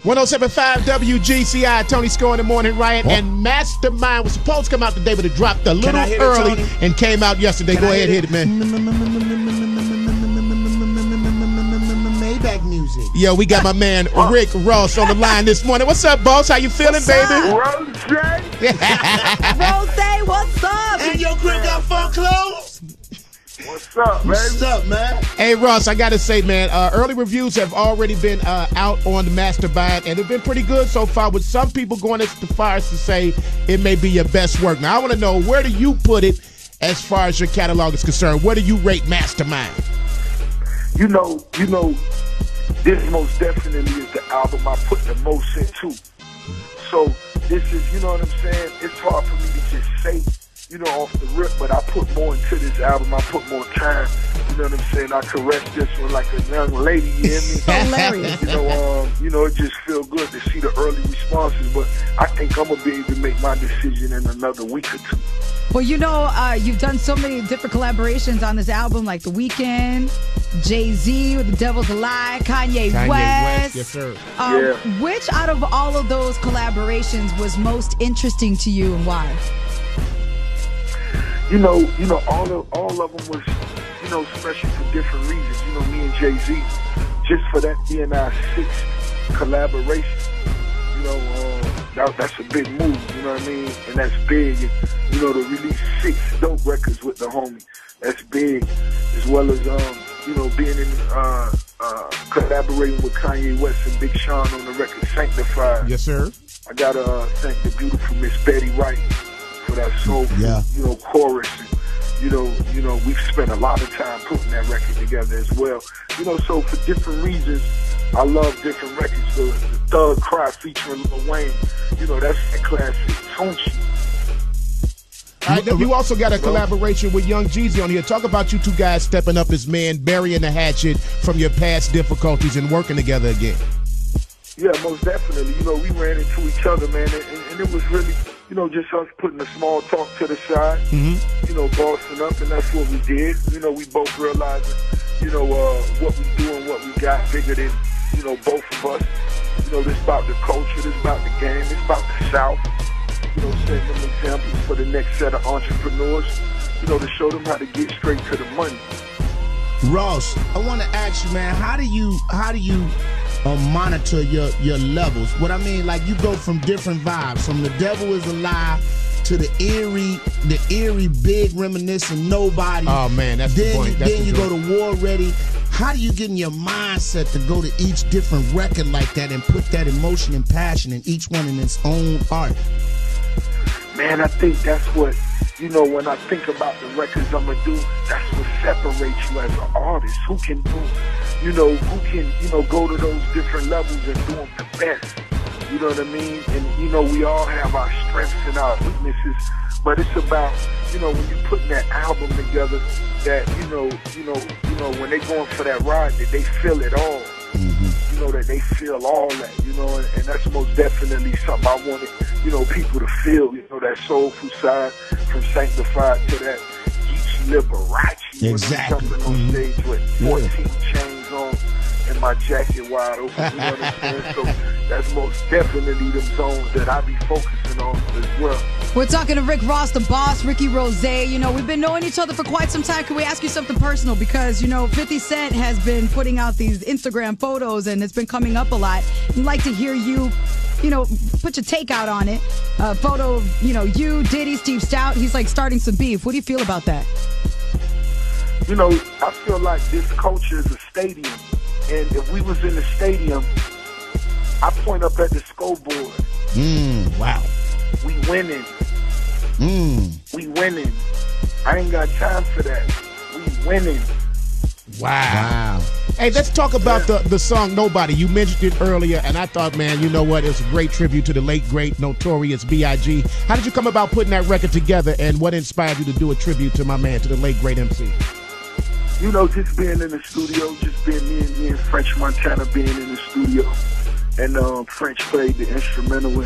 107.5 WGCI, Tony Score in the Morning Riot, and Mastermind was supposed to come out today, but it dropped a little early and came out yesterday. Go ahead, hit it, man. Maybach music. Yo, we got my man Rick Ross on the line this morning. What's up, boss? How you feeling, baby? Rose, what's up? And your grip got fun clothes? what's up, man? What's up, man? Hey, Ross, I got to say, man, early reviews have already been out on the Mastermind, and they've been pretty good so far, with some people going as far as to say it may be your best work. Now, I want to know, where do you put it as far as your catalog is concerned? Where do you rate Mastermind? You know, this most definitely is the album I put the most into. So this is, you know what I'm saying? It's hard for me to just say, you know, off the rip, but I put more into this album. I put more time. You know what I'm saying? I caress this one like a young lady. You hear me? Hilarious. You know, it just feel good to see the early responses. But I think I'm gonna be able to make my decision in another week or two. Well, you know, you've done so many different collaborations on this album, like The Weeknd, Jay-Z with The Devil's a Lie, Kanye West. Yes, sir. Which out of all of those collaborations was most interesting to you, and why? You know, all of them was, you know, special for different reasons. You know, me and Jay-Z, just for that being our sixth collaboration, you know, that's a big move, you know what I mean? And that's big. And, you know, to release 6 dope records with the homie, that's big. As well as, you know, being in, collaborating with Kanye West and Big Sean on the record Sanctified. Yes, sir. I gotta thank the beautiful Miss Betty Wright for that soulful, you know, chorus. And, you know, we've spent a lot of time putting that record together as well. You know, so for different reasons, I love different records. So the Thug Cry featuring Lil Wayne, you know, that's a classic. Tunchi. You also got a collaboration with Young Jeezy on here. Talk about you two guys stepping up as men, burying the hatchet from your past difficulties and working together again. Yeah, most definitely. You know, we ran into each other, man, and it was really, you know, just us putting the small talk to the side, you know, bossing up, and that's what we did. You know, we both realizing, you know, what we do and what we got bigger than, you know, both of us. You know, this about the culture, this about the game, this about the South. You know, setting them examples for the next set of entrepreneurs, you know, to show them how to get straight to the money. Ross, I want to ask you, man, how do you monitor your levels? What I mean, like, you go from different vibes, from The Devil Is a Lie to the eerie, big, reminiscent Nobody. Oh man, that's the point. Then you go to War Ready. How do you get in your mindset to go to each different record like that and put that emotion and passion in each one in its own art? Man, I think that's what, you know, when I think about the records I'm going to do, that's what separates you as an artist. Who can do, you know, who can, you know, go to those different levels and do them the best. You know what I mean? And, you know, we all have our strengths and our weaknesses, but it's about, you know, when you're putting that album together, that, you know, when they're going for that ride, that they feel it all. You know, that they feel all that, you know, and that's most definitely something I wanted, you know, people to feel, you know, that soulful side from Sanctified to that Geechee Liberace. Exactly. Jumping on stage with 14 chains on and my jacket wide open, you know what I'm saying? So that's most definitely them zones that I be focusing on as well. We're talking to Rick Ross, the boss, Ricky Rose. You know, we've been knowing each other for quite some time. Can we ask you something personal? Because, you know, 50 Cent has been putting out these Instagram photos, and it's been coming up a lot. I'd like to hear you, you know, put your take out on it. Photo of, you know, you, Diddy, Steve Stoute. He's like starting some beef. What do you feel about that? You know, I feel like this culture is a stadium. And if we was in the stadium, I point up at the scoreboard. Wow. We winning. We winning. I ain't got time for that. We winning. Wow. Hey, let's talk about the song Nobody. You mentioned it earlier, and I thought, man, you know what? It's a great tribute to the late, great, notorious B.I.G. How did you come about putting that record together, and what inspired you to do a tribute to my man, to the late, great MC? You know, just being in the studio, just being me and French Montana being in the studio. And French played the instrumental.